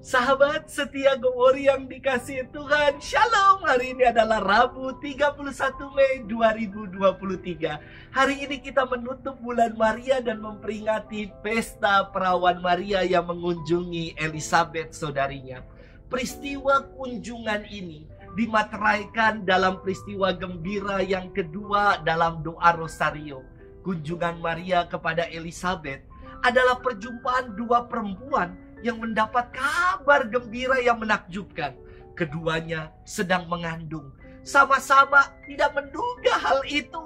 Sahabat setia Gowori yang dikasihi Tuhan, Shalom. Hari ini adalah Rabu 31 Mei 2023. Hari ini kita menutup bulan Maria dan memperingati pesta perawan Maria yang mengunjungi Elizabeth saudarinya. Peristiwa kunjungan ini dimateraikan dalam peristiwa gembira yang kedua dalam doa Rosario. Kunjungan Maria kepada Elizabeth adalah perjumpaan dua perempuan yang mendapat kabar gembira yang menakjubkan. Keduanya sedang mengandung. Sama-sama tidak menduga hal itu.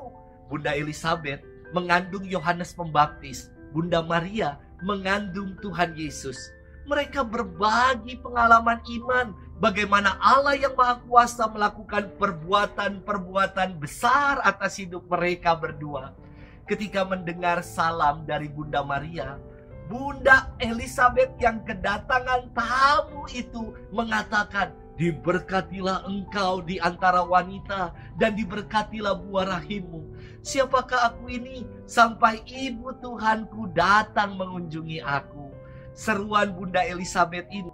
Bunda Elizabeth mengandung Yohanes Pembaptis. Bunda Maria mengandung Tuhan Yesus. Mereka berbagi pengalaman iman. Bagaimana Allah yang Maha Kuasa melakukan perbuatan-perbuatan besar atas hidup mereka berdua. Ketika mendengar salam dari Bunda Maria, Bunda Elizabeth yang kedatangan tamu itu mengatakan, "Diberkatilah engkau di antara wanita dan diberkatilah buah rahimmu. Siapakah aku ini sampai ibu Tuhanku datang mengunjungi aku?" Seruan Bunda Elizabeth ini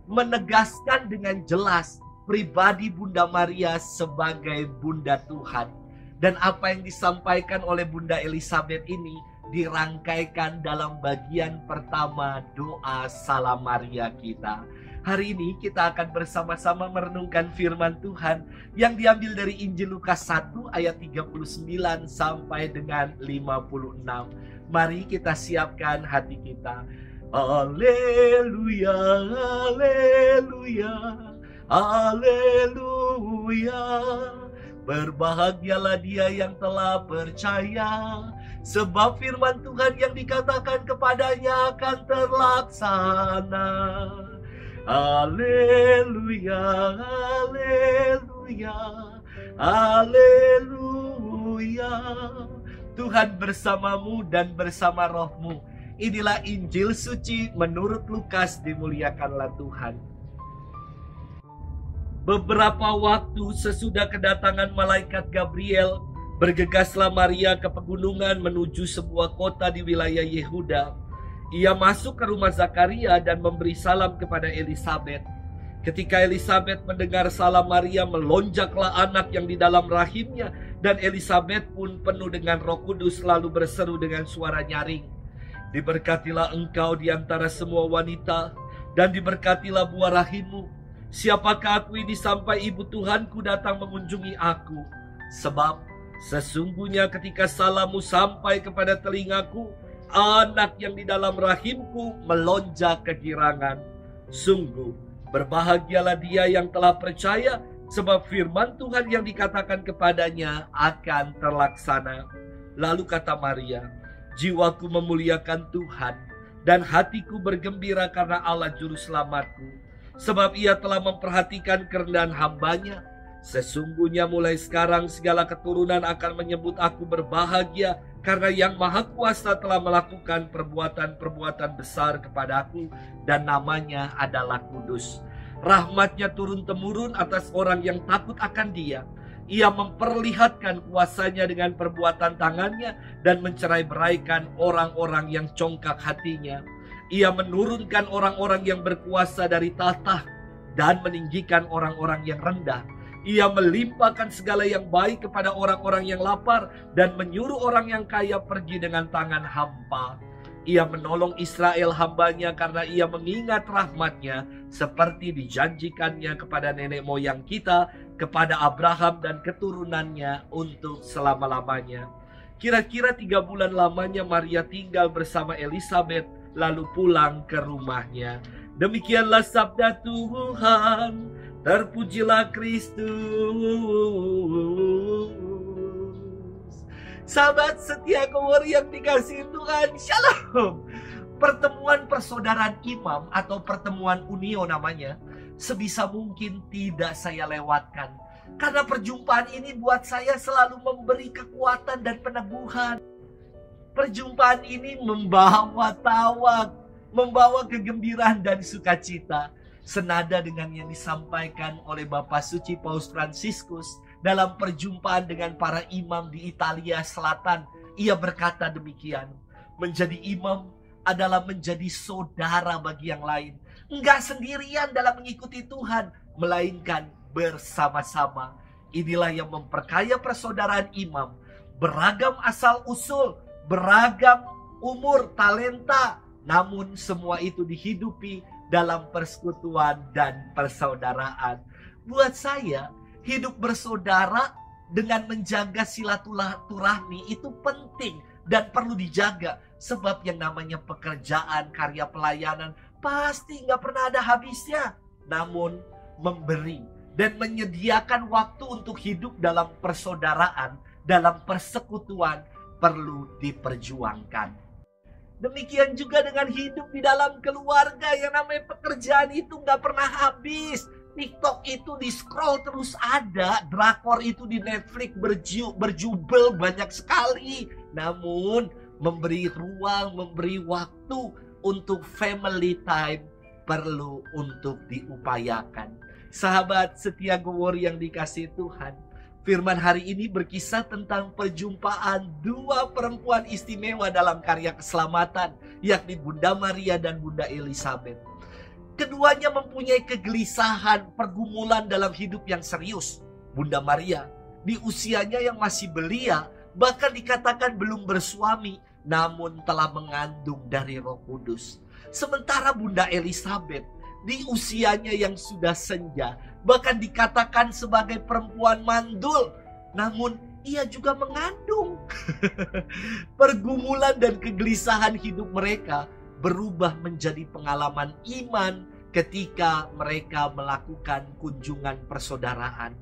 menegaskan dengan jelas pribadi Bunda Maria sebagai Bunda Tuhan. Dan apa yang disampaikan oleh Bunda Elizabeth ini dirangkaikan dalam bagian pertama doa Salam Maria kita. Hari ini kita akan bersama-sama merenungkan firman Tuhan yang diambil dari Injil Lukas 1 ayat 39 sampai dengan 56. Mari kita siapkan hati kita. Haleluya, haleluya, haleluya. Berbahagialah dia yang telah percaya, sebab firman Tuhan yang dikatakan kepadanya akan terlaksana. Haleluya, haleluya, haleluya. Tuhan bersamamu dan bersama rohmu. Inilah Injil suci menurut Lukas, dimuliakanlah Tuhan. Beberapa waktu sesudah kedatangan malaikat Gabriel, bergegaslah Maria ke pegunungan menuju sebuah kota di wilayah Yehuda. Ia masuk ke rumah Zakaria dan memberi salam kepada Elizabeth. Ketika Elizabeth mendengar salam Maria, melonjaklah anak yang di dalam rahimnya, dan Elizabeth pun penuh dengan Roh Kudus lalu berseru dengan suara nyaring, "Diberkatilah engkau di antara semua wanita, dan diberkatilah buah rahimmu. Siapakah aku ini sampai ibu Tuhanku datang mengunjungi aku? Sebab sesungguhnya ketika salammu sampai kepada telingaku, anak yang di dalam rahimku melonjak kegirangan. Sungguh berbahagialah dia yang telah percaya, sebab firman Tuhan yang dikatakan kepadanya akan terlaksana." Lalu kata Maria, "Jiwaku memuliakan Tuhan, dan hatiku bergembira karena Allah Juru Selamatku. Sebab ia telah memperhatikan kerendahan hambanya. Sesungguhnya mulai sekarang segala keturunan akan menyebut aku berbahagia, karena yang Maha Kuasa telah melakukan perbuatan-perbuatan besar kepadaku, dan namanya adalah kudus. Rahmatnya turun-temurun atas orang yang takut akan dia. Ia memperlihatkan kuasanya dengan perbuatan tangannya, dan mencerai-beraikan orang-orang yang congkak hatinya. Ia menurunkan orang-orang yang berkuasa dari tahta dan meninggikan orang-orang yang rendah. Ia melimpahkan segala yang baik kepada orang-orang yang lapar dan menyuruh orang yang kaya pergi dengan tangan hampa. Ia menolong Israel hambanya karena ia mengingat rahmatnya seperti dijanjikannya kepada nenek moyang kita, kepada Abraham dan keturunannya untuk selama-lamanya." Kira-kira 3 bulan lamanya Maria tinggal bersama Elizabeth, lalu pulang ke rumahnya. Demikianlah sabda Tuhan. Terpujilah Kristus. Sahabat setia Gowori yang dikasihi Tuhan, Shalom. Pertemuan persaudaraan imam atau pertemuan unio namanya, sebisa mungkin tidak saya lewatkan. Karena perjumpaan ini buat saya selalu memberi kekuatan dan peneguhan. Perjumpaan ini membawa tawa, membawa kegembiraan dan sukacita. Senada dengan yang disampaikan oleh Bapak Suci Paus Fransiskus dalam perjumpaan dengan para imam di Italia Selatan. Ia berkata demikian, "Menjadi imam adalah menjadi saudara bagi yang lain. Enggak sendirian dalam mengikuti Tuhan, melainkan bersama-sama. Inilah yang memperkaya persaudaraan imam. Beragam asal usul, beragam umur, talenta, namun semua itu dihidupi dalam persekutuan dan persaudaraan. Buat saya, hidup bersaudara dengan menjaga silaturahmi itu penting dan perlu dijaga. Sebab yang namanya pekerjaan, karya pelayanan pasti nggak pernah ada habisnya. Namun memberi dan menyediakan waktu untuk hidup dalam persaudaraan, dalam persekutuan perlu diperjuangkan. Demikian juga dengan hidup di dalam keluarga. Yang namanya pekerjaan itu nggak pernah habis. TikTok itu di scroll terus ada, drakor itu di Netflix berjubel banyak sekali. Namun memberi ruang, memberi waktu untuk family time perlu untuk diupayakan. Sahabat setia Gowori yang dikasihi Tuhan, firman hari ini berkisah tentang perjumpaan dua perempuan istimewa dalam karya keselamatan, yakni Bunda Maria dan Bunda Elizabeth. Keduanya mempunyai kegelisahan, pergumulan dalam hidup yang serius. Bunda Maria di usianya yang masih belia, bahkan dikatakan belum bersuami, namun telah mengandung dari Roh Kudus. Sementara Bunda Elizabeth di usianya yang sudah senja, bahkan dikatakan sebagai perempuan mandul, namun ia juga mengandung. Pergumulan dan kegelisahan hidup mereka berubah menjadi pengalaman iman ketika mereka melakukan kunjungan persaudaraan.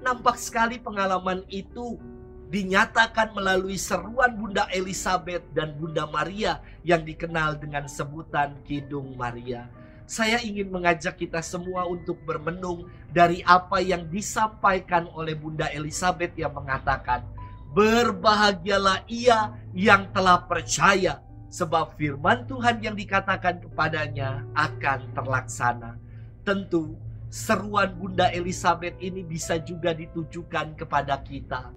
Nampak sekali pengalaman itu dinyatakan melalui seruan Bunda Elizabeth dan Bunda Maria yang dikenal dengan sebutan Kidung Maria. Saya ingin mengajak kita semua untuk bermenung dari apa yang disampaikan oleh Bunda Elizabeth yang mengatakan, "Berbahagialah ia yang telah percaya, sebab firman Tuhan yang dikatakan kepadanya akan terlaksana." Tentu seruan Bunda Elizabeth ini bisa juga ditujukan kepada kita,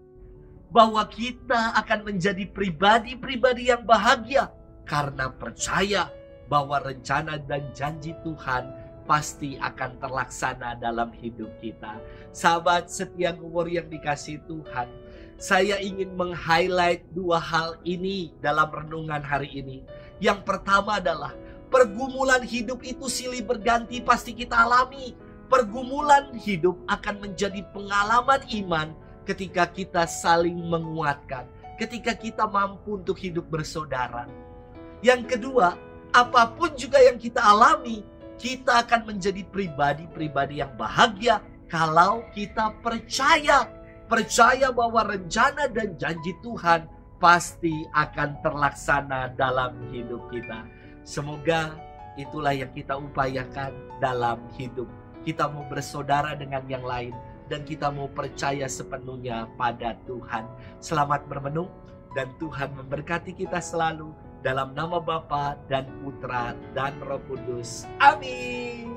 bahwa kita akan menjadi pribadi-pribadi yang bahagia karena percaya bahwa rencana dan janji Tuhan pasti akan terlaksana dalam hidup kita. Sahabat setia Gowori yang dikasihi Tuhan, saya ingin meng-highlight dua hal ini dalam renungan hari ini. Yang pertama adalah pergumulan hidup itu silih berganti pasti kita alami. Pergumulan hidup akan menjadi pengalaman iman ketika kita saling menguatkan, ketika kita mampu untuk hidup bersaudara. Yang kedua, apapun juga yang kita alami, kita akan menjadi pribadi-pribadi yang bahagia kalau kita percaya bahwa rencana dan janji Tuhan pasti akan terlaksana dalam hidup kita. Semoga itulah yang kita upayakan dalam hidup. Kita mau bersaudara dengan yang lain dan kita mau percaya sepenuhnya pada Tuhan. Selamat bermenung dan Tuhan memberkati kita selalu. Dalam nama Bapa dan Putra dan Roh Kudus. Amin.